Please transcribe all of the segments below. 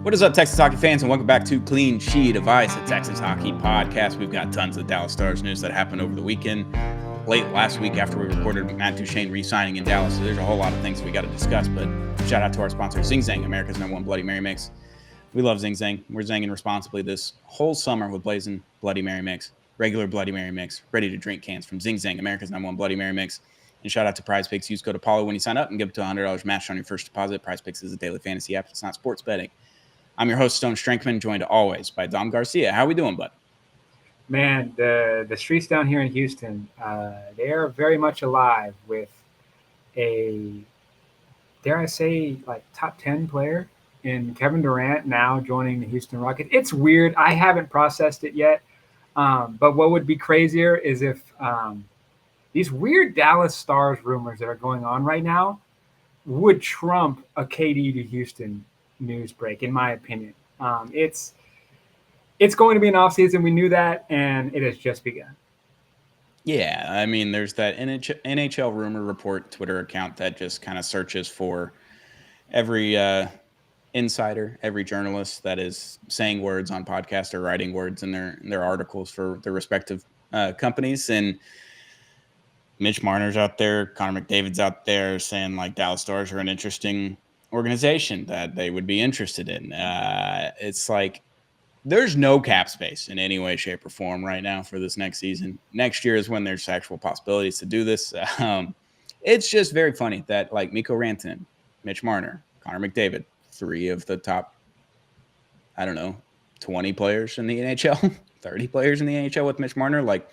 What is up, Texas hockey fans, and welcome back to Clean Sheet of Ice, a Texas hockey podcast. We've got tons of Dallas Stars news that happened over the weekend. Late last week after we recorded Matt Duchene re-signing in Dallas, so there's a whole lot of things we got to discuss, but shout out to our sponsor, Zing Zang, America's #1 Bloody Mary Mix. We love Zing Zang. We're zinging responsibly this whole summer with blazing Bloody Mary Mix, regular Bloody Mary Mix, ready-to-drink cans from Zing Zang, America's #1 Bloody Mary Mix. And shout out to Prize Picks. Use code Apollo when you sign up and give it to $100 match on your first deposit. Prize Picks is a daily fantasy app. It's not sports betting. I'm your host, Stone Strankman, joined always by Dom Garcia. How we doing, bud? Man, the streets down here in Houston, they are very much alive with a, dare I say, like top 10 player in Kevin Durant now joining the Houston Rockets. It's weird. I haven't processed it yet. But what would be crazier is if these weird Dallas Stars rumors that are going on right now would trump a KD to Houston news break, in my opinion. It's going to be an offseason. We knew that, and it has just begun. Yeah, I mean, there's that NHL rumor report Twitter account that just kind of searches for every insider, every journalist that is saying words on podcasts or writing words in their articles for their respective companies. And Mitch Marner's out there, Connor McDavid's out there saying like Dallas Stars are an interesting organization that they would be interested in. It's like there's no cap space in any way, shape, or form right now for this next season. Next year is when there's actual possibilities to do this. It's just very funny that like Mikko Rantanen, Mitch Marner, Connor McDavid, three of the top, 20 players in the NHL, 30 players in the NHL with Mitch Marner. Like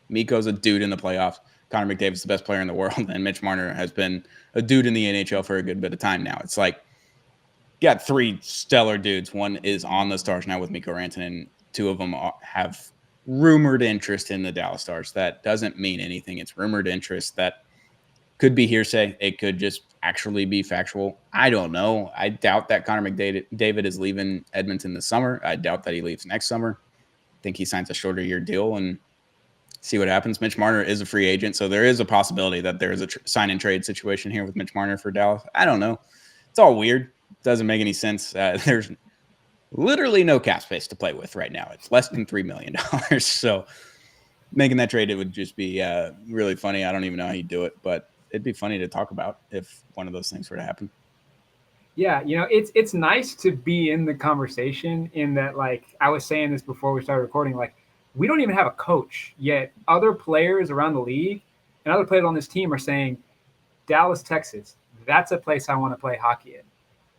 Mikko's a dude in the playoffs. Connor McDavid's the best player in the world, and Mitch Marner has been a dude in the NHL for a good bit of time now. It's like you got three stellar dudes. One is on the Stars now with Mikko Rantanen. Two of them have rumored interest in the Dallas Stars. That doesn't mean anything. It's rumored interest. That could be hearsay. It could just actually be factual. I don't know. I doubt that Connor McDavid is leaving Edmonton this summer. I doubt that he leaves next summer. I think he signs a shorter year deal and see what happens. Mitch Marner is a free agent, so there is a possibility that there is a sign and trade situation here with Mitch Marner for Dallas. I don't know. It's all weird. Doesn't make any sense. There's literally no cap space to play with right now. It's less than $3 million. So making that trade, it would just be really funny. I don't even know how you do it, but it'd be funny to talk about if one of those things were to happen. Yeah, it's nice to be in the conversation in that, like, I was saying this before we started recording, like, we don't even have a coach yet. Other players around the league and other players on this team are saying, Dallas, Texas, that's a place I want to play hockey in.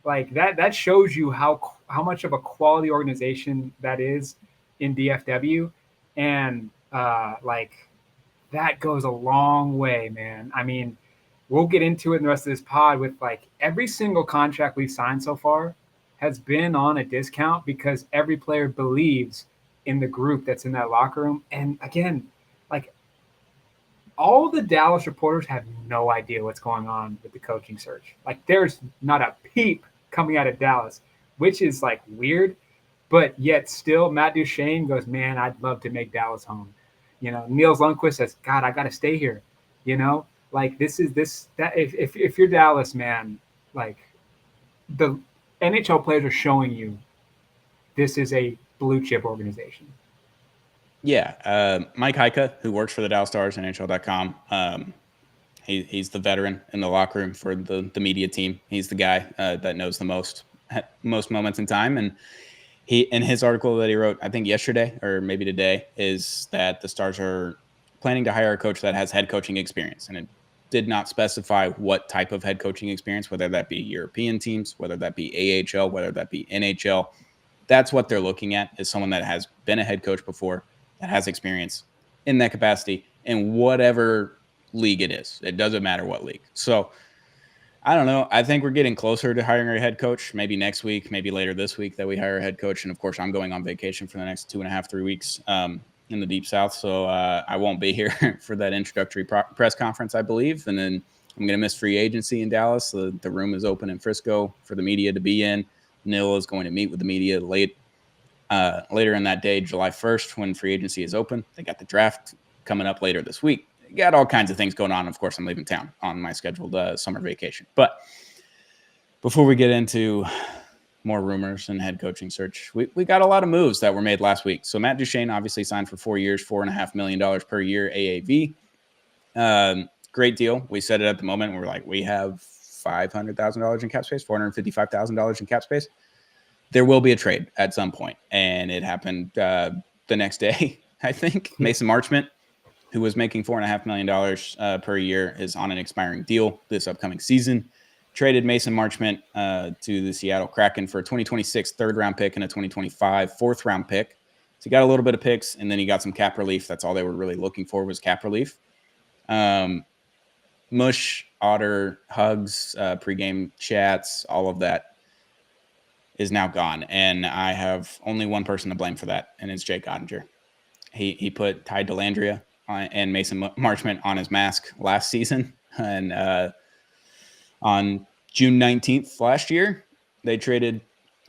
Like that shows you how much of a quality organization that is in DFW. And like that goes a long way, man. I mean, we'll get into it in the rest of this pod with like every single contract we've signed so far has been on a discount because every player believes in the group that's in that locker room. And again, like all the Dallas reporters have no idea what's going on with the coaching search. Like there's not a peep coming out of Dallas, which is like weird, but yet still Matt Duchene goes, man, I'd love to make Dallas home. Nils Lundkvist says, God, I got to stay here. Like if you're Dallas, man, like the NHL players are showing you this is a blue chip organization. Yeah. Mike Heika, who works for the Dallas Stars and NHL.com. He's the veteran in the locker room for the media team. He's the guy that knows the most moments in time. And he, in his article that he wrote, I think yesterday or maybe today, is that the Stars are planning to hire a coach that has head coaching experience. And it did not specify what type of head coaching experience, whether that be European teams, whether that be AHL, whether that be NHL. That's what they're looking at, is someone that has been a head coach before, that has experience in that capacity in whatever league it is. It doesn't matter what league. So I don't know. I think we're getting closer to hiring our head coach. Maybe next week, maybe later this week that we hire a head coach. And of course, I'm going on vacation for the next 2.5, 3 weeks in the Deep South. So I won't be here for that introductory press conference, I believe. And then I'm going to miss free agency in Dallas. The room is open in Frisco for the media to be in. Nils is going to meet with the media later in that day, July 1st, when free agency is open. They got the draft coming up later this week. Got all kinds of things going on. Of course, I'm leaving town on my scheduled summer vacation. But before we get into more rumors and head coaching search. We got a lot of moves that were made last week. So Matt Duchene obviously signed for 4 years, $4.5 million per year AAV. Great deal. We said it at the moment. We're like, we have $500,000 in cap space, $455,000 in cap space. There will be a trade at some point, and it happened the next day. I think Mason Marchment, who was making $4.5 million per year, is on an expiring deal this upcoming season. Traded Mason Marchment to the Seattle Kraken for a 2026 third-round pick and a 2025 fourth-round pick. So he got a little bit of picks, and then he got some cap relief. That's all they were really looking for was cap relief. Mush, Otter, hugs, pregame chats, all of that is now gone. And I have only one person to blame for that, and it's Jake Ottinger. He put Ty Dellandrea and Mason Marchment on his mask last season. And on June 19th last year, they traded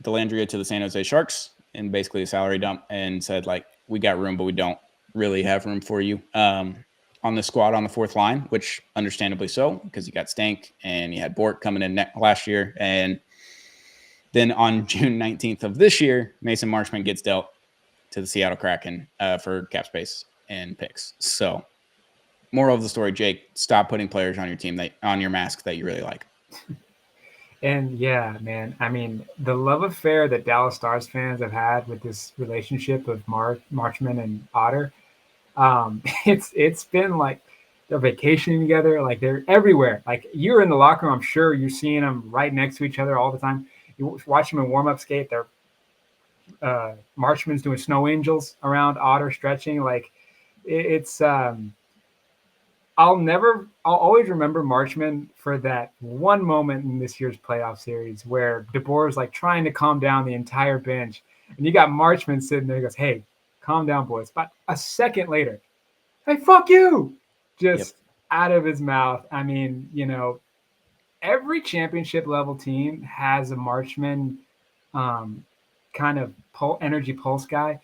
Dellandrea to the San Jose Sharks in basically a salary dump and said, like, we got room, but we don't really have room for you on the squad on the fourth line, which understandably so, because you got Stank and you had Bourque coming in last year. And then on June 19th of this year, Mason Marchment gets dealt to the Seattle Kraken for cap space and picks. So, moral of the story, Jake, stop putting players on your team on your mask that you really like. And yeah, man, I mean, the love affair that Dallas Stars fans have had with this relationship of Marchment and Otter, it's been like they're vacationing together, like they're everywhere. Like you're in the locker room, I'm sure you're seeing them right next to each other all the time. You watch them in warm-up skate, they're Marchman's doing snow angels around Otter stretching. Like it's I'll always remember Marchment for that one moment in this year's playoff series where DeBoer is like trying to calm down the entire bench. And you got Marchment sitting there, he goes, hey, calm down, boys. But a second later, hey, fuck you. Just out of his mouth. I mean, you know, every championship level team has a Marchment kind of energy pulse guy.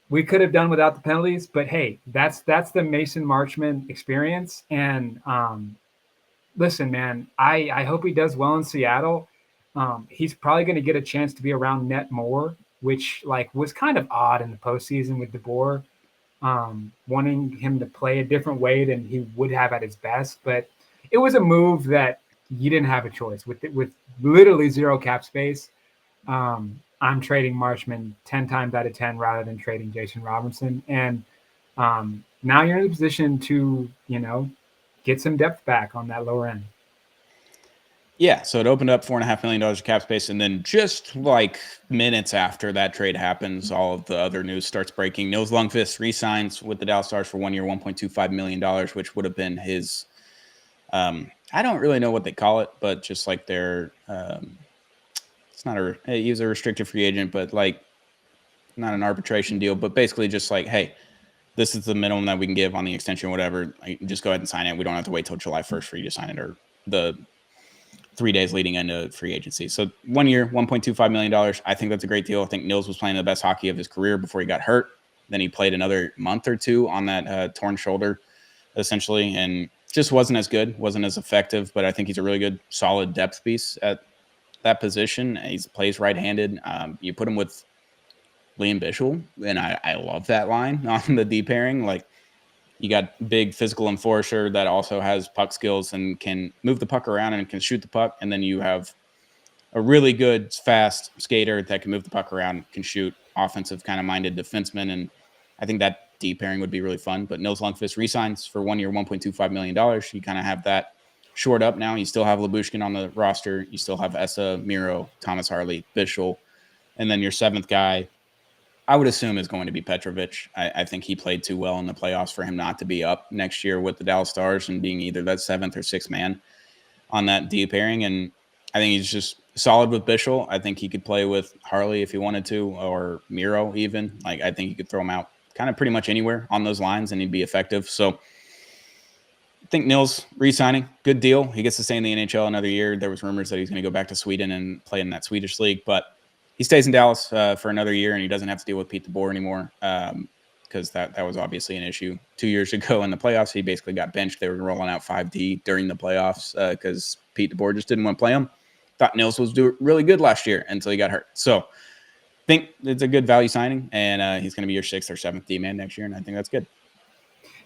We could have done without the penalties, but hey, that's the Mason Marchment experience. And listen, man, I hope he does well in Seattle. He's probably going to get a chance to be around net more, which like was kind of odd in the postseason with DeBoer, wanting him to play a different way than he would have at his best. But it was a move that you didn't have a choice with literally zero cap space. I'm trading Marchment 10 times out of 10 rather than trading Jason Robinson. And now you're in a position to, you know, get some depth back on that lower end. Yeah, so it opened up $4.5 million of cap space, and then just like minutes after that trade happens, all of the other news starts breaking. Nils Lundkvist re-signs with the Dallas Stars for 1 year, $1.25 million, which would have been his I don't really know what they call it, but just like their it's not he was a restricted free agent, but like not an arbitration deal, but basically just like, hey, this is the minimum that we can give on the extension, whatever. Just go ahead and sign it. We don't have to wait till July 1st for you to sign it, or the 3 days leading into free agency. So 1 year, $1.25 million. I think that's a great deal. I think Nils was playing the best hockey of his career before he got hurt. Then he played another month or two on that torn shoulder, essentially, and just wasn't as good, wasn't as effective. But I think he's a really good, solid depth piece at that position. He plays right-handed. You put him with Liam Bichel, and I love that line on the D pairing. Like, you got big physical enforcer that also has puck skills and can move the puck around and can shoot the puck. And then you have a really good, fast skater that can move the puck around, can shoot, offensive kind of minded defenseman. And I think that D pairing would be really fun. But Nils Lundkvist resigns for 1 year, $1.25 million. You kind of have that shored up now. You still have Lyubushkin on the roster. You still have Essa, Miro, Thomas Harley, Bichel. And then your seventh guy, I would assume, is going to be Petrovic. I think he played too well in the playoffs for him not to be up next year with the Dallas Stars and being either that seventh or sixth man on that D pairing. And I think he's just solid with Bichel. I think he could play with Harley if he wanted to, or Miro even. Like, I think you could throw him out kind of pretty much anywhere on those lines and he'd be effective. So I think Nils re-signing, good deal. He gets to stay in the NHL another year. There was rumors that he's going to go back to Sweden and play in that Swedish league, but he stays in Dallas for another year, and he doesn't have to deal with Pete DeBoer anymore, because that was obviously an issue 2 years ago in the playoffs. He basically got benched. They were rolling out 5D during the playoffs because Pete DeBoer just didn't want to play him. thought Nils was doing really good last year until he got hurt. So I think it's a good value signing, and he's going to be your 6th or 7th D-man next year, and I think that's good.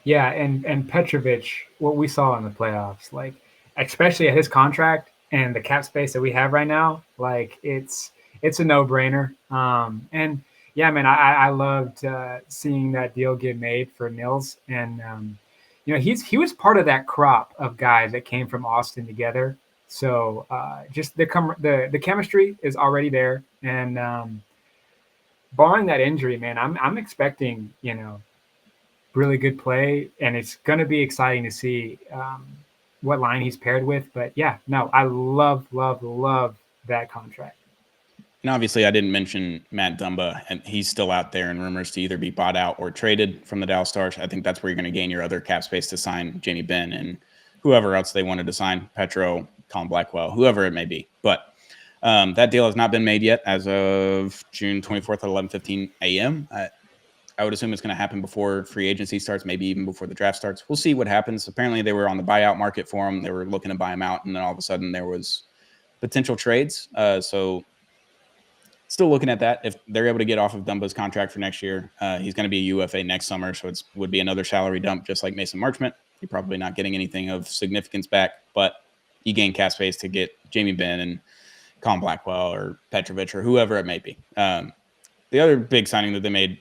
Yeah, and Petrovic, what we saw in the playoffs, like especially at his contract and the cap space that we have right now, like it's a no-brainer. And yeah, man, I loved seeing that deal get made for Nils, and he was part of that crop of guys that came from Austin together. So just the chemistry is already there, and barring that injury, man, I'm expecting really good play, and it's going to be exciting to see what line he's paired with. But yeah, no, I love that contract. And obviously, I didn't mention Matt Dumba, and he's still out there in rumors to either be bought out or traded from the Dallas Stars. I think that's where you're going to gain your other cap space to sign Jamie Benn and whoever else they wanted to sign, Petro, Colin Blackwell, whoever it may be. But that deal has not been made yet as of June 24th at 11:15 a.m. I would assume it's going to happen before free agency starts, maybe even before the draft starts. We'll see what happens. Apparently, they were on the buyout market for him. They were looking to buy him out, and then all of a sudden there was potential trades. So still looking at that. If they're able to get off of Dumba's contract for next year, he's going to be a UFA next summer, so it would be another salary dump just like Mason Marchment. You're probably not getting anything of significance back, but you gain cap space to get Jamie Benn and Colin Blackwell or Petrovic or whoever it may be. The other big signing that they made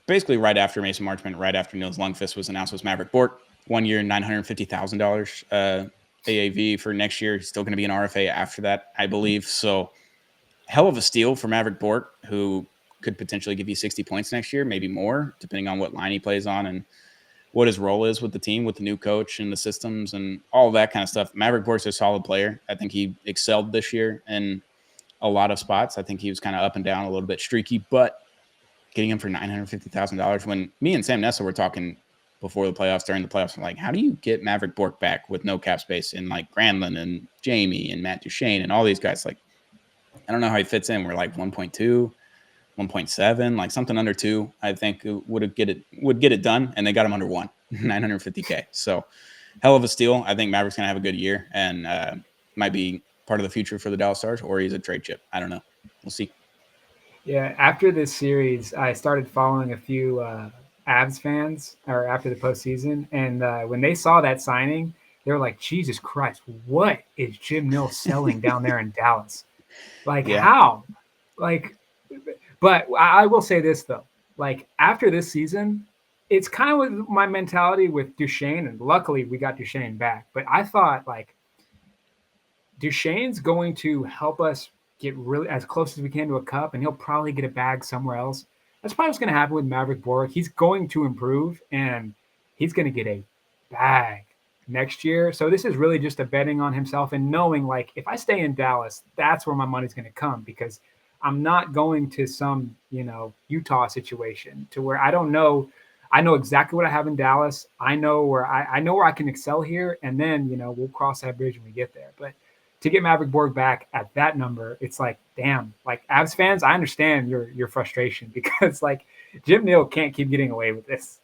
basically right after Mason Marchment, right after Nils Lundkvist was announced, was Mavrik Bourque. 1 year, $950,000 AAV for next year. He's still going to be an RFA after that, I believe. So hell of a steal for Mavrik Bourque, who could potentially give you 60 points next year, maybe more, depending on what line he plays on and what his role is with the team, with the new coach and the systems and all that kind of stuff. Mavrik Bourque's a solid player. I think he excelled this year in a lot of spots. I think he was kind of up and down, a little bit streaky, but getting him for $950,000, when me and Sam Nessa were talking before the playoffs, during the playoffs, I'm like, how do you get Mavrik Bourque back with no cap space in like Granlund and Jamie and Matt Duchene and all these guys? Like, I don't know how he fits in. We're like 1.2, 1.7, like something under 2, I think would get it done. And they got him under 1, $950K. So hell of a steal. I think Mavericks going to have a good year and might be part of the future for the Dallas Stars, or he's a trade chip. I don't know. We'll see. Yeah, after this series, I started following a few Avs fans, or after the postseason, and when they saw that signing, they were like, "Jesus Christ, what is Jim Nils selling down there in Dallas? Like, how? Like." But I will say this though, like after this season, it's kind of with my mentality with Duchene, and luckily we got Duchene back. But I thought like Duchene's going to help us get really as close as we can to a cup, and he'll probably get a bag somewhere else. That's probably what's going to happen with Mavrik Bourque. He's going to improve, and he's going to get a bag next year. So this is really just a betting on himself and knowing, like, if I stay in Dallas, that's where my money's going to come, because I'm not going to some, Utah situation to where I don't know. I know exactly what I have in Dallas. I know where I can excel here, and then, we'll cross that bridge when we get there. But to get Mavrik Bourque back at that number, it's like, damn, like Avs fans, I understand your frustration, because like Jim Nils can't keep getting away with this.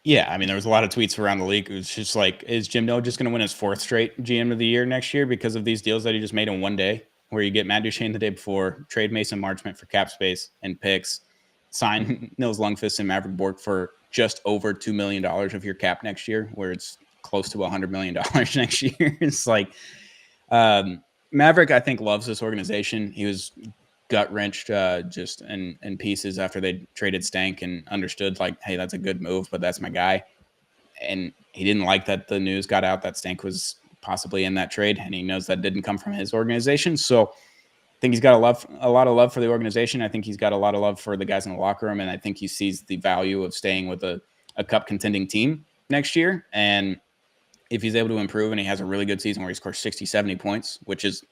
Yeah, I mean, there was a lot of tweets around the league. It was just like, is Jim Nils just going to win his 4th straight GM of the year next year because of these deals that he just made in one day, where you get Matt Duchene the day before, trade Mason Marchment for cap space and picks, sign Nils Lundkvist and Mavrik Bourque for just over $2 million of your cap next year, where it's close to $100 million next year. It's like, Mavrik, I think, loves this organization. He was gut wrenched just in pieces after they traded Stank, and understood like, hey, that's a good move, but that's my guy. And he didn't like that the news got out that Stank was possibly in that trade, and he knows that didn't come from his organization. So I think he's got a lot of love for the organization. I think he's got a lot of love for the guys in the locker room, and I think he sees the value of staying with a cup contending team next year. And if he's able to improve and he has a really good season where he scores 60, 70 points, which is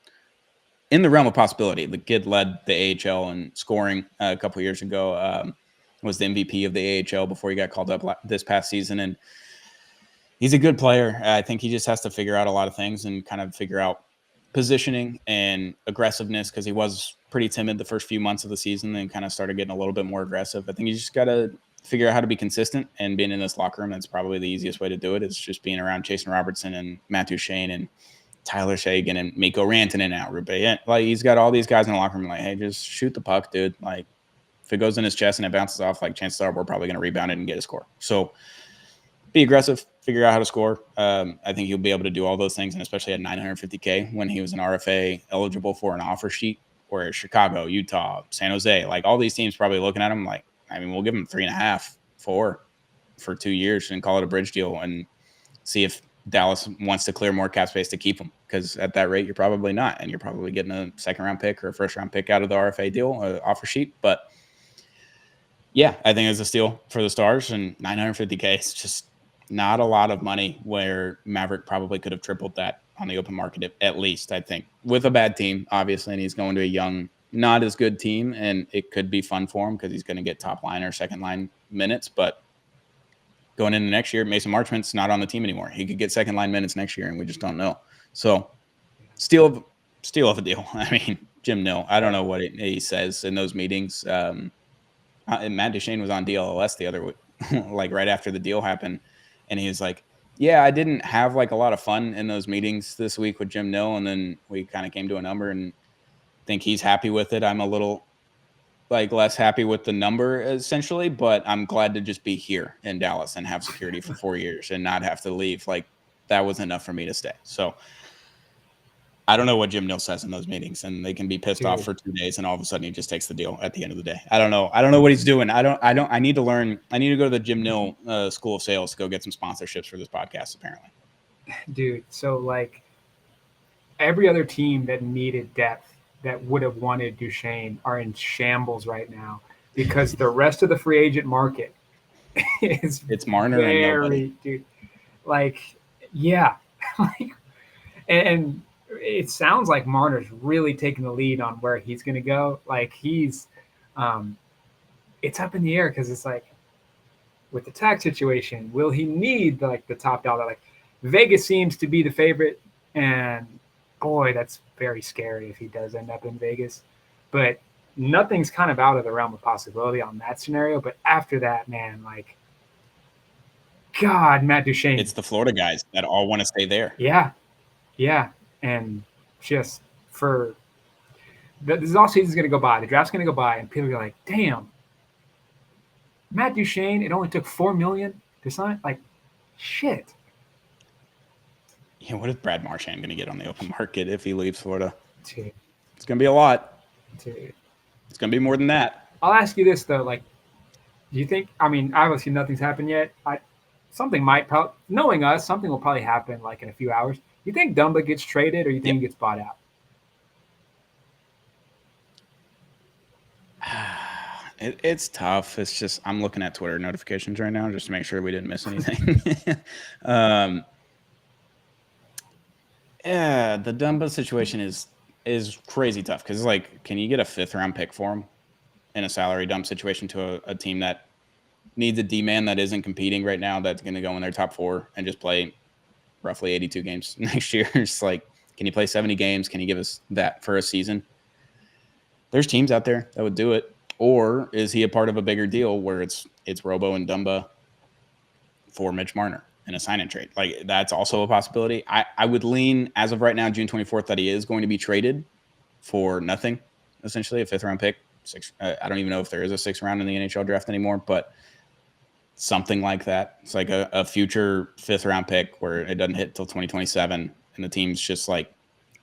in the realm of possibility. The kid led the AHL in scoring a couple years ago, was the MVP of the AHL before he got called up this past season. And he's a good player. I think he just has to figure out a lot of things and kind of figure out positioning and aggressiveness, because he was pretty timid the first few months of the season and kind of started getting a little bit more aggressive. I think you just got to figure out how to be consistent, and being in this locker room, that's probably the easiest way to do it. It's just being around Jason Robertson and Matt Duchene and Tyler Sagan and Mikko Rantanen now, Rupe. Like, he's got all these guys in the locker room like, hey, just shoot the puck, dude. Like, if it goes in his chest and it bounces off, like, chances are we're probably going to rebound it and get a score. So be aggressive, figure out how to score. I think he'll be able to do all those things, and especially at $950K when he was an RFA eligible for an offer sheet, where Chicago, Utah, San Jose, like all these teams probably looking at him like, I mean, we'll give him 3.5, 4 for 2 years and call it a bridge deal and see if Dallas wants to clear more cap space to keep him, because at that rate, you're probably not, and you're probably getting a second-round pick or a first-round pick out of the RFA deal, offer sheet. But yeah, I think it's a steal for the Stars, and $950K is just not a lot of money, where Mavrik probably could have tripled that on the open market at least, I think, with a bad team, obviously, and he's going to a young, not as good team, and it could be fun for him because he's going to get top line or second line minutes. But going into next year, Mason Marchment's not on the team anymore. He could get second line minutes next year, and we just don't know. So steal of a deal. I mean, Jim Nil, I don't know what he says in those meetings. Matt Duchene was on DLLS the other week, like right after the deal happened, and he was like, yeah, I didn't have like a lot of fun in those meetings this week with Jim Nil, and then we kind of came to a number and think he's happy with it. I'm a little like less happy with the number essentially, but I'm glad to just be here in Dallas and have security for 4 years and not have to leave. Like, that was enough for me to stay. So I don't know what Jim Nil says in those meetings, and they can be pissed off for 2 days, and all of a sudden he just takes the deal at the end of the day. I don't know what he's doing. I need to learn. I need to go to the Jim Nil School of Sales to go get some sponsorships for this podcast, apparently. Dude, so like every other team that needed depth that would have wanted Duchene are in shambles right now, because the rest of the free agent market it's Marner and nobody. Dude, like, yeah. Like, and it sounds like Marner's really taking the lead on where he's going to go. Like, he's it's up in the air, because it's like, with the tax situation, will he need like the top dollar? Like, Vegas seems to be the favorite, and boy, that's very scary if he does end up in Vegas. But nothing's kind of out of the realm of possibility on that scenario. But after that, man, like, God, Matt Duchene. It's the Florida guys that all want to stay there. Yeah. And just for this offseason is going to go by, the draft's going to go by, and people are like, damn, Matt Duchene, it only took $4 million to sign. Like, shit. Yeah, what is Brad Marchand going to get on the open market if he leaves Florida? Dude. It's going to be a lot. Dude. It's going to be more than that. I'll ask you this, though. Like, do you think, I mean, obviously nothing's happened yet. Something might probably, knowing us, something will probably happen like in a few hours. You think Dumba gets traded, or you think he gets bought out? It's tough. It's just, I'm looking at Twitter notifications right now just to make sure we didn't miss anything. Yeah, the Dumba situation is crazy tough, because, like, can you get a 5th-round pick for him in a salary dump situation to a team that needs a D-man that isn't competing right now, that's going to go in their top 4 and just play roughly 82 games next year? It's like, can you play 70 games? Can you give us that for a season? There's teams out there that would do it. Or is he a part of a bigger deal where it's Robo and Dumba for Mitch Marner in a sign-and trade? Like, that's also a possibility. I would lean, as of right now, June 24th, that he is going to be traded for nothing, essentially, a 5th-round pick. I don't even know if there is a 6th round in the NHL draft anymore, but something like that. It's like a future 5th-round pick where it doesn't hit till 2027, and the team's just like,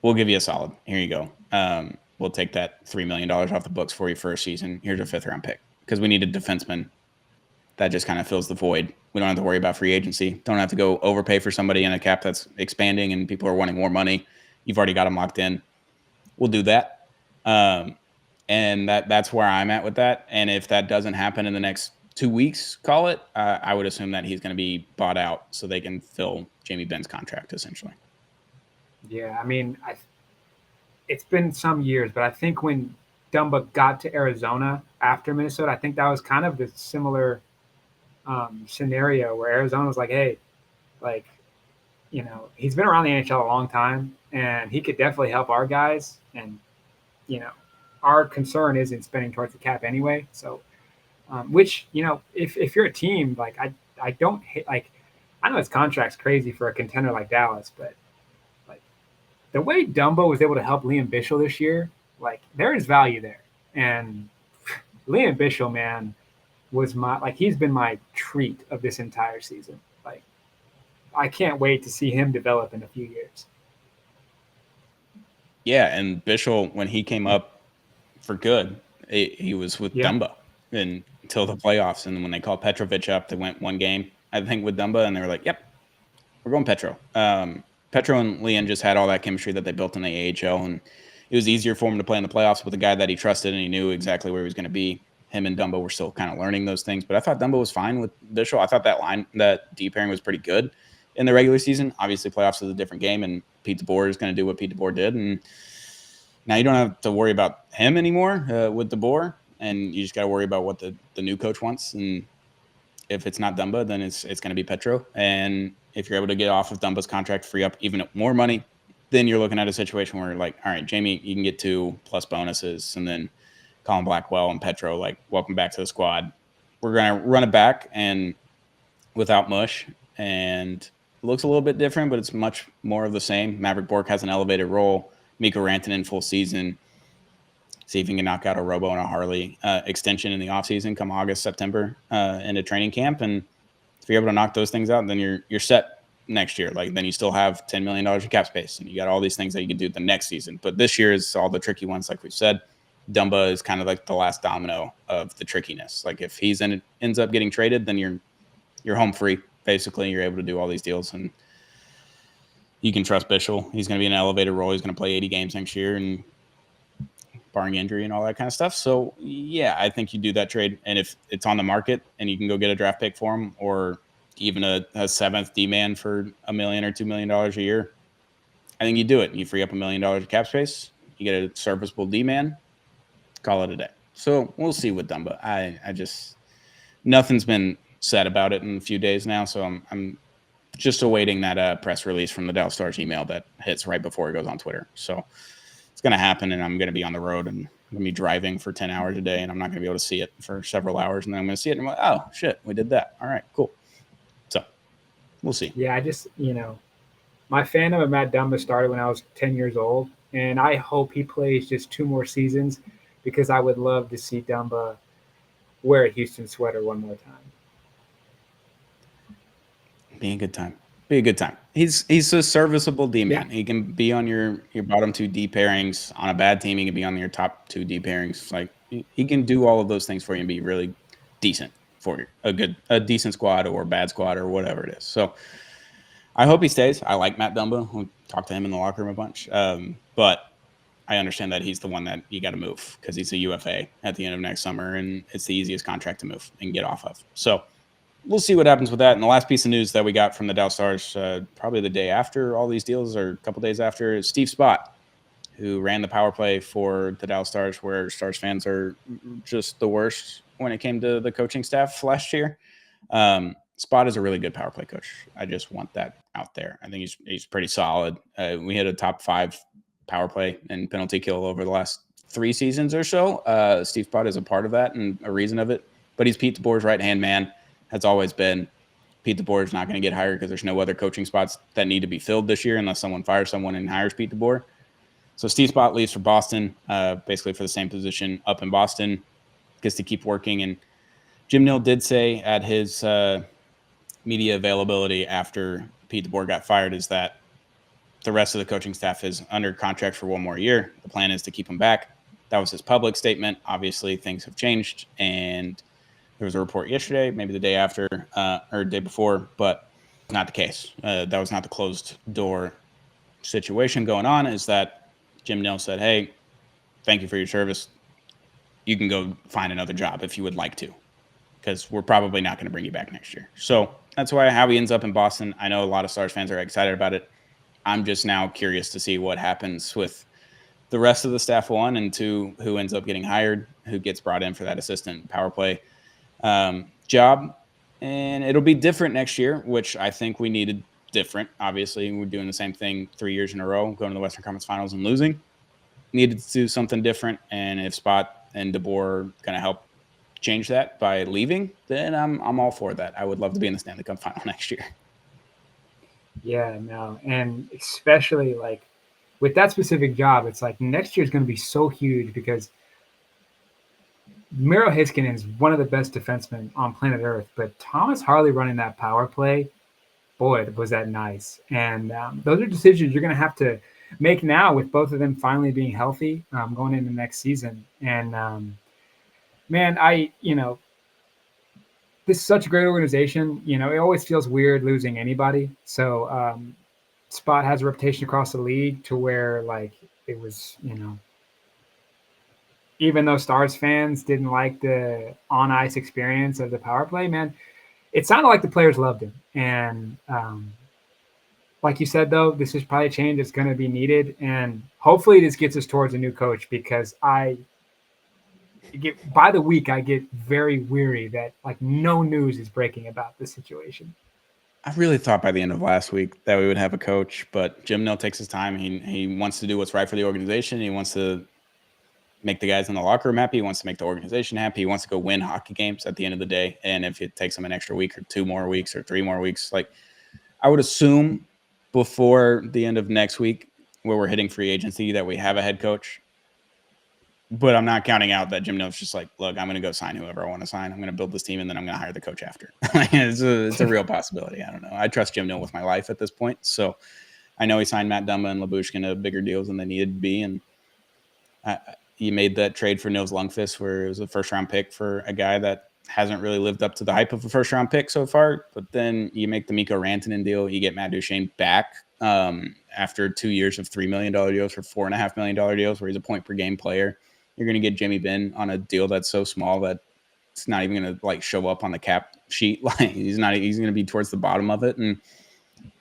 we'll give you a solid. Here you go. We'll take that $3 million off the books for you for a season. Here's your 5th-round pick, because we need a defenseman that just kind of fills the void. We don't have to worry about free agency. Don't have to go overpay for somebody in a cap that's expanding and people are wanting more money. You've already got them locked in. We'll do that. And that's where I'm at with that. And if that doesn't happen in the next 2 weeks, call it, I would assume that he's going to be bought out so they can fill Jamie Benn's contract, essentially. Yeah, I mean, it's been some years, but I think when Dumba got to Arizona after Minnesota, I think that was kind of the similar scenario where Arizona was like, hey, like, you know, he's been around the NHL a long time, and he could definitely help our guys. And, you know, our concern isn't spending towards the cap anyway. So, which, you know, if you're a team, like, I don't hate, like, I know his contract's crazy for a contender like Dallas, but, like, the way Dumbo was able to help Liam Bichel this year, like there is value there. And Liam Bichel, man, was he's been my treat of this entire season. Like I can't wait to see him develop in a few years. Yeah, and Bichel, when he came up for good, he was with Dumba until the playoffs. And when they called Petrovic up, they went one game, I think, with Dumba, and they were like, yep, we're going Petro. Petro and Leon just had all that chemistry that they built in the AHL, and it was easier for him to play in the playoffs with a guy that he trusted and he knew exactly where he was going to be. Him and Dumba were still kind of learning those things, but I thought Dumba was fine with Bichel. I thought that D pairing was pretty good in the regular season. Obviously, playoffs is a different game, and Pete DeBoer is going to do what Pete DeBoer did, and now you don't have to worry about him anymore with DeBoer, and you just got to worry about what the new coach wants. And if it's not Dumba, then it's going to be Petro. And if you're able to get off of Dumba's contract, free up even more money, then you're looking at a situation where like, all right, Jamie, you can get 2 plus bonuses, and then Colin Blackwell and Petro, like, welcome back to the squad. We're going to run it back and without Mush, and it looks a little bit different, but it's much more of the same. Mavrik Bourque has an elevated role. Mikko Rantanen full season. See if he can knock out a Robo and a Harley extension in the offseason come August, September into training camp. And if you're able to knock those things out, then you're set next year. Like, then you still have $10 million of cap space, and you got all these things that you can do the next season. But this year is all the tricky ones, like we've said. Dumba is kind of like the last domino of the trickiness. Like, if he's ends up getting traded, then you're home free. Basically, you're able to do all these deals, and you can trust Bichel. He's going to be in an elevated role. He's going to play 80 games next year, and barring injury and all that kind of stuff. So, yeah, I think you do that trade. And if it's on the market and you can go get a draft pick for him, or even a 7th D-man for $1 million or $2 million a year, I think you do it. You free up $1 million of cap space. You get a serviceable D-man. Call it a day. So we'll see with Dumba. I just – nothing's been said about it in a few days now, so I'm just awaiting that press release from the Dallas Stars email that hits right before it goes on Twitter. So it's going to happen, and I'm going to be on the road, and I'm going to be driving for 10 hours a day, and I'm not going to be able to see it for several hours, and then I'm going to see it, and I'm like, oh, shit, we did that. All right, cool. So we'll see. Yeah, I just, my fandom of Matt Dumba started when I was 10 years old, and I hope he plays just 2 more seasons because I would love to see Dumba wear a Houston sweater one more time. Be a good time. Be a good time. He's a serviceable D-man. Yeah. He can be on your bottom 2 D pairings. On a bad team, he can be on your top 2 D pairings. Like, he can do all of those things for you and be really decent for you. A decent squad or bad squad or whatever it is. So I hope he stays. I like Matt Dumba. We talked to him in the locker room a bunch. But I understand that he's the one that you got to move because he's a UFA at the end of next summer, and it's the easiest contract to move and get off of. So we'll see what happens with that. And the last piece of news that we got from the Dallas Stars, probably the day after all these deals or a couple days after, is Steve Spott, who ran the power play for the Dallas Stars, where Stars fans are just the worst when it came to the coaching staff last year. Spott is a really good power play coach. I just want that out there. I think he's pretty solid. We hit a top 5 power play and penalty kill over the last 3 seasons or so. Steve Spott is a part of that and a reason of it. But he's Pete DeBoer's right-hand man. Has always been. Pete DeBoer is not going to get hired because there's no other coaching spots that need to be filled this year unless someone fires someone and hires Pete DeBoer. So Steve Spott leaves for Boston, basically for the same position up in Boston, gets to keep working. And Jim Nils did say at his media availability after Pete DeBoer got fired is that the rest of the coaching staff is under contract for 1 more year. The plan is to keep him back. That was his public statement. Obviously, things have changed, and there was a report yesterday, maybe the day after or day before, but not the case. That was not the closed door situation going on, is that Jim Nils said, hey, thank you for your service. You can go find another job if you would like to, because we're probably not going to bring you back next year. So that's how he ends up in Boston. I know a lot of Stars fans are excited about it. I'm just now curious to see what happens with the rest of the staff, 1, and 2, who ends up getting hired, who gets brought in for that assistant power play job. And it'll be different next year, which I think we needed different. Obviously, we're doing the same thing 3 years in a row, going to the Western Conference Finals and losing. Needed to do something different, and if Spott and DeBoer are going to help change that by leaving, then I'm all for that. I would love to be in the Stanley Cup Final next year. Yeah, no, and especially like with that specific job, it's like next year is going to be so huge because Miro Heiskanen is one of the best defensemen on planet Earth, but Thomas Harley running that power play, boy, was that nice. And those are decisions you're going to have to make now with both of them finally being healthy going into next season. And man, this is such a great organization. It always feels weird losing anybody. So Spot has a reputation across the league to where like it was, even though Stars fans didn't like the on ice experience of the power play, man, it sounded like the players loved him. And like you said, though, this is probably a change that's going to be needed. And hopefully this gets us towards a new coach because by the week, I get very weary that like no news is breaking about this situation. I really thought by the end of last week that we would have a coach, but Jim Nils takes his time. He wants to do what's right for the organization. He wants to make the guys in the locker room happy. He wants to make the organization happy. He wants to go win hockey games at the end of the day. And if it takes him an extra week or 2 more weeks or 3 more weeks, like I would assume before the end of next week where we're hitting free agency that we have a head coach. But I'm not counting out that Jim Nils just like, look, I'm going to go sign whoever I want to sign. I'm going to build this team and then I'm going to hire the coach after. It's a real possibility. I don't know. I trust Jim Nils with my life at this point. So I know he signed Matt Dumba and Labushkin to bigger deals than they needed to be. And he made that trade for Nils Lundkvist where it was a first-round pick for a guy that hasn't really lived up to the hype of a first-round pick so far. But then you make the Mikko Rantanen deal. You get Matt Duchene back after 2 years of $3 million deals for $4.5 million deals where he's a point-per-game player. You're going to get Jimmy Benn on a deal that's so small that it's not even going to like show up on the cap sheet. Like he's going to be towards the bottom of it. And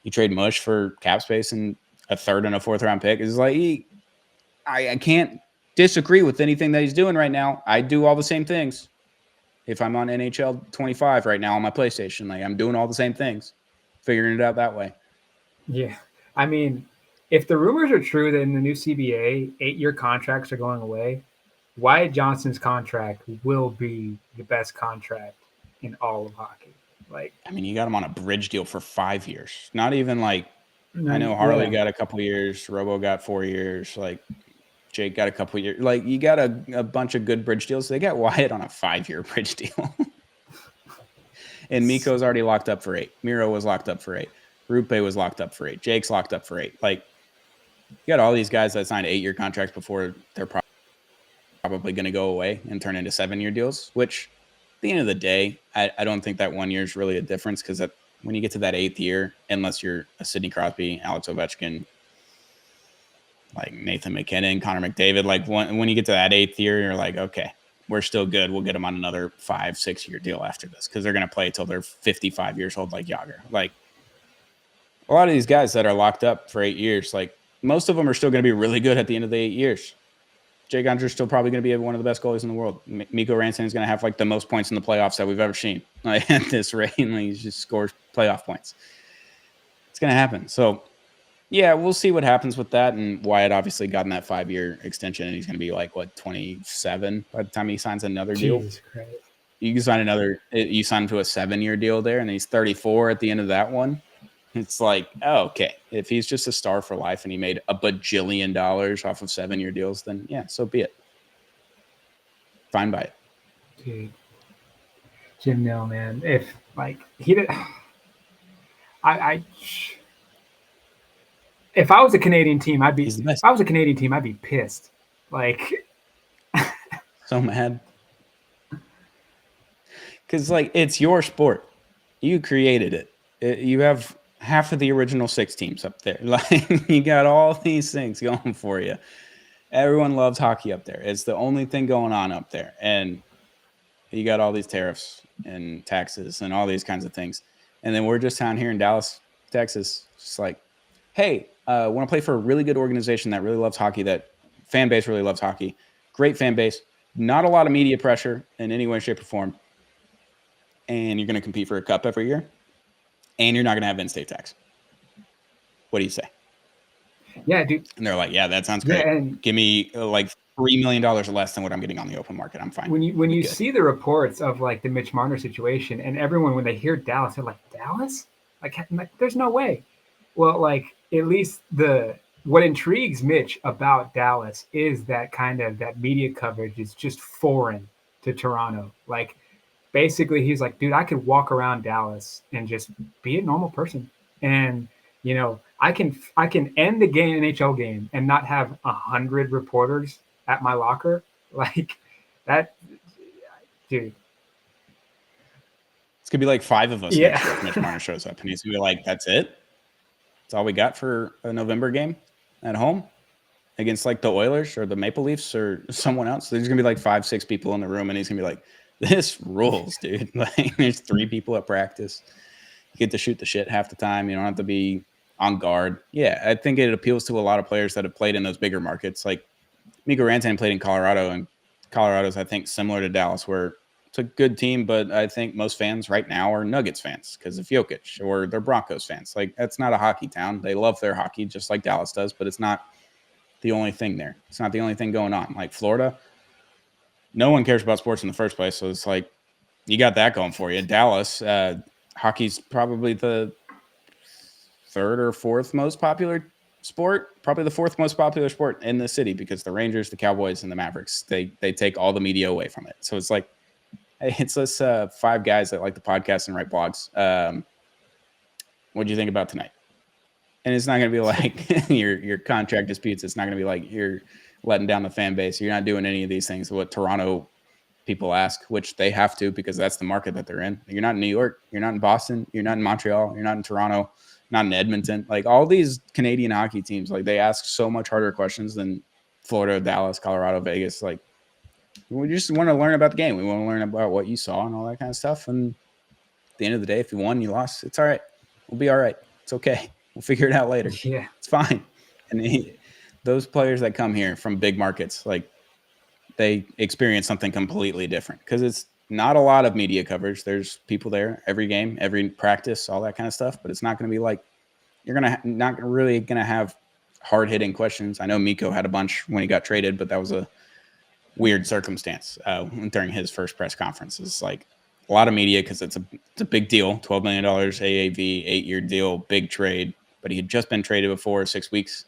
you trade Mush for cap space and a 3rd and a 4th-round pick. It's like I can't disagree with anything that he's doing right now. I do all the same things. If I'm on NHL 25 right now on my PlayStation, like I'm doing all the same things, figuring it out that way. Yeah. I mean, if the rumors are true that in the new CBA, 8-year contracts are going away, Wyatt Johnston's contract will be the best contract in all of hockey. Like, I mean, you got him on a bridge deal for 5 years. Not even like, I know Harley got a couple years, Robo got 4 years, like Jake got a couple years. Like you got a bunch of good bridge deals. They got Wyatt on a 5-year bridge deal. And Mikko's already locked up for 8. Miro was locked up for 8. Rupe was locked up for 8. Jake's locked up for 8. Like you got all these guys that signed 8-year contracts before they're probably going to go away and turn into 7-year deals, which at the end of the day, I don't think that 1 year is really a difference because when you get to that 8th year, unless you're a Sidney Crosby, Alex Ovechkin, like Nathan McKinnon, Connor McDavid, like when you get to that 8th year, you're like, okay, we're still good. We'll get them on another 5-6 year deal after this because they're going to play till they're 55 years old like Yager. Like a lot of these guys that are locked up for 8 years, like most of them are still going to be really good at the end of the 8 years. Jake Gunter's still probably going to be one of the best goalies in the world. Mikko Rantanen is going to have like the most points in the playoffs that we've ever seen. Like at this rate, like, he just scores playoff points. It's going to happen. So, yeah, we'll see what happens with that. And Wyatt obviously got in that 5-year extension, and he's going to be like, 27 by the time he signs another deal. Jesus Christ. You can sign you sign him to a 7-year deal there, and he's 34 at the end of that one. It's like, oh, okay. If he's just a star for life and he made $1 bajillion off of 7-year deals, then yeah, so be it. Fine by it. Dude. Jim Nil, man. If like he did, if I was a Canadian team, I'd be. If I was a Canadian team, I'd be pissed. Like, so mad. Because like it's your sport, you created it. You have half of the original 6 teams up there. Like you got all these things going for you. Everyone loves hockey up there. It's the only thing going on up there. And you got all these tariffs and taxes and all these kinds of things. And then we're just down here in Dallas, Texas, just like, hey, want to play for a really good organization that really loves hockey, that fan base really loves hockey. Great fan base. Not a lot of media pressure in any way, shape, or form. And you're going to compete for a cup every year. And you're not going to have in-state tax. What do you say? Yeah, dude. And they're like, yeah, that sounds great. Yeah, give me like $3 million less than what I'm getting on the open market. I'm fine. When you see the reports of like the Mitch Marner situation, and everyone, when they hear Dallas, they're like, Dallas? Like there's no way. Well, like at least the what intrigues Mitch about Dallas is that kind of that media coverage is just foreign to Toronto. Like basically he's like, dude, I could walk around Dallas and just be a normal person. And I can end the NHL game and not have 100 reporters at my locker. Like that, dude. It's gonna be like 5 of us Yeah. next year if Mitch Marner shows up, and he's gonna be like, "That's it. That's all we got for a November game at home against like the Oilers or the Maple Leafs or someone else." There's gonna be like 5, 6 people in the room, and he's gonna be like, "This rules, dude." Like, there's 3 people at practice. You get to shoot the shit half the time. You don't have to be on guard. Yeah, I think it appeals to a lot of players that have played in those bigger markets. Like Mikko Rantanen played in Colorado, and Colorado's, I think, similar to Dallas, where it's a good team, but I think most fans right now are Nuggets fans because of Jokic, or they're Broncos fans. Like, that's not a hockey town. They love their hockey just like Dallas does, but it's not the only thing there. It's not the only thing going on. Like Florida, no one cares about sports in the first place, so it's like you got that going for you. Dallas, hockey's probably the 3rd or 4th most popular sport, probably the 4th most popular sport in the city, because the Rangers, the Cowboys, and the Mavericks, they take all the media away from it. So it's like, hey, it's us 5 guys that like the podcast and write blogs. What do you think about tonight? And it's not going to be like your contract disputes. It's not going to be like you're letting down the fan base. You're not doing any of these things. What Toronto people ask, which they have to because that's the market that they're in. You're not in New York. You're not in Boston. You're not in Montreal. You're not in Toronto. Not in Edmonton. Like all these Canadian hockey teams, like they ask so much harder questions than Florida, Dallas, Colorado, Vegas. Like we just want to learn about the game. We want to learn about what you saw and all that kind of stuff. And at the end of the day, if you won, you lost, it's all right. We'll be all right. It's okay. We'll figure it out later. Yeah. It's fine. And those players that come here from big markets, like they experience something completely different because it's not a lot of media coverage. There's people there every game, every practice, all that kind of stuff. But it's not going to be like you're not really going to have hard hitting questions. I know Mikko had a bunch when he got traded, but that was a weird circumstance during his first press conference. It's like a lot of media because it's a big deal, $12 million AAV, 8-year deal, big trade. But he had just been traded before 6 weeks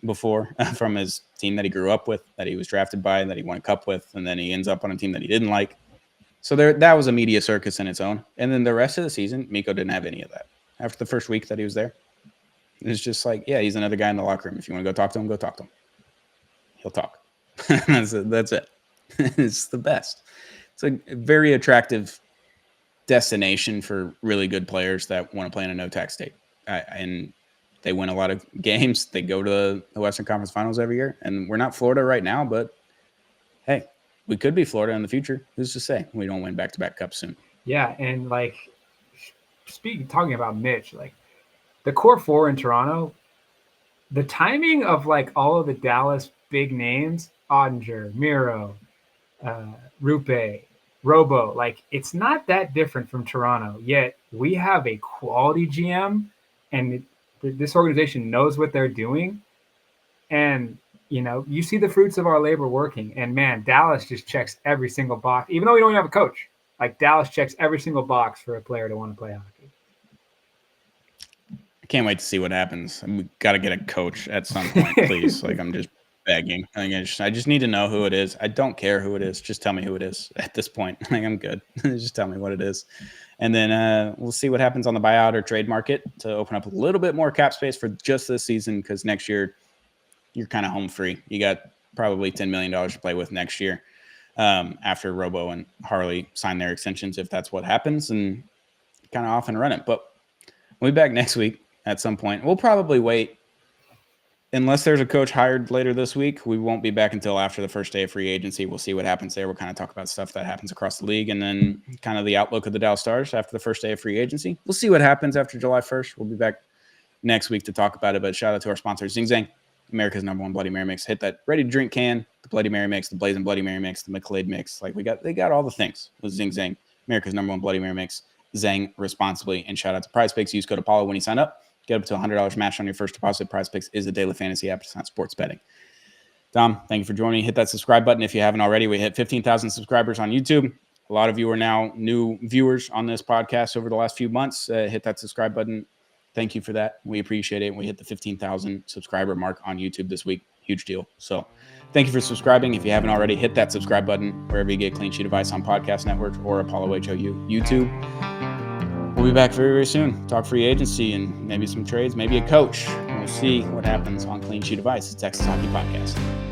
before from his team that he grew up with, that he was drafted by, that he won a cup with, and then he ends up on a team that he didn't like. So that was a media circus in its own. And then the rest of the season, Mikko didn't have any of that. After the first week that he was there, it was just like, yeah, he's another guy in the locker room. If you want to go talk to him, go talk to him. He'll talk. That's it. It's the best. It's a very attractive destination for really good players that want to play in a no-tax state. And they win a lot of games. They go to the Western Conference Finals every year. And we're not Florida right now, but hey, we could be Florida in the future. Who's to say we don't win back-to-back cups soon? Yeah, and like talking about Mitch, like the core 4 in Toronto, the timing of like all of the Dallas big names, Ottinger, Miro, Rupe, Robo, like it's not that different from Toronto. Yet we have a quality GM, and this organization knows what they're doing. And you see the fruits of our labor working. And man, Dallas just checks every single box, even though we don't have a coach. Like Dallas checks every single box for a player to want to play hockey. I can't wait to see what happens. We got to get a coach at some point, please. Like I'm just begging. I just need to know who it is. I don't care who it is. Just tell me who it is at this point. Like I'm good. Just tell me what it is. And then we'll see what happens on the buyout or trade market to open up a little bit more cap space for just this season, because next year you're kind of home free. You got probably $10 million to play with next year after Robo and Harley sign their extensions, if that's what happens, and kind of off and run it. But we'll be back next week at some point. We'll probably wait. Unless there's a coach hired later this week, we won't be back until after the first day of free agency. We'll see what happens there. We'll kind of talk about stuff that happens across the league, and then kind of the outlook of the Dallas Stars after the first day of free agency. We'll see what happens after July 1st. We'll be back next week to talk about it. But shout out to our sponsor, Zing Zang, America's #1 Bloody Mary mix. Hit that ready to drink can, the Bloody Mary mix, the Blazing Bloody Mary mix, the McLeod mix. Like they got all the things with Zing Zang, America's #1 Bloody Mary mix. Zang responsibly. And shout out to Prize Picks. Use code Apollo when you sign up. Get up to $100 match on your first deposit. Prize Picks is a daily fantasy app. It's not sports betting. Dom, thank you for joining me. Hit that subscribe button if you haven't already. We hit 15,000 subscribers on YouTube. A lot of you are now new viewers on this podcast over the last few months. Hit that subscribe button. Thank you for that. We appreciate it. We hit the 15,000 subscriber mark on YouTube this week. Huge deal. So thank you for subscribing. If you haven't already, hit that subscribe button wherever you get Clean Sheet of Ice on Podcast Network or Apollo HOU YouTube. We'll be back very, very soon. Talk free agency and maybe some trades, maybe a coach. We'll see what happens on Clean Sheet of Ice, the Texas Hockey Podcast.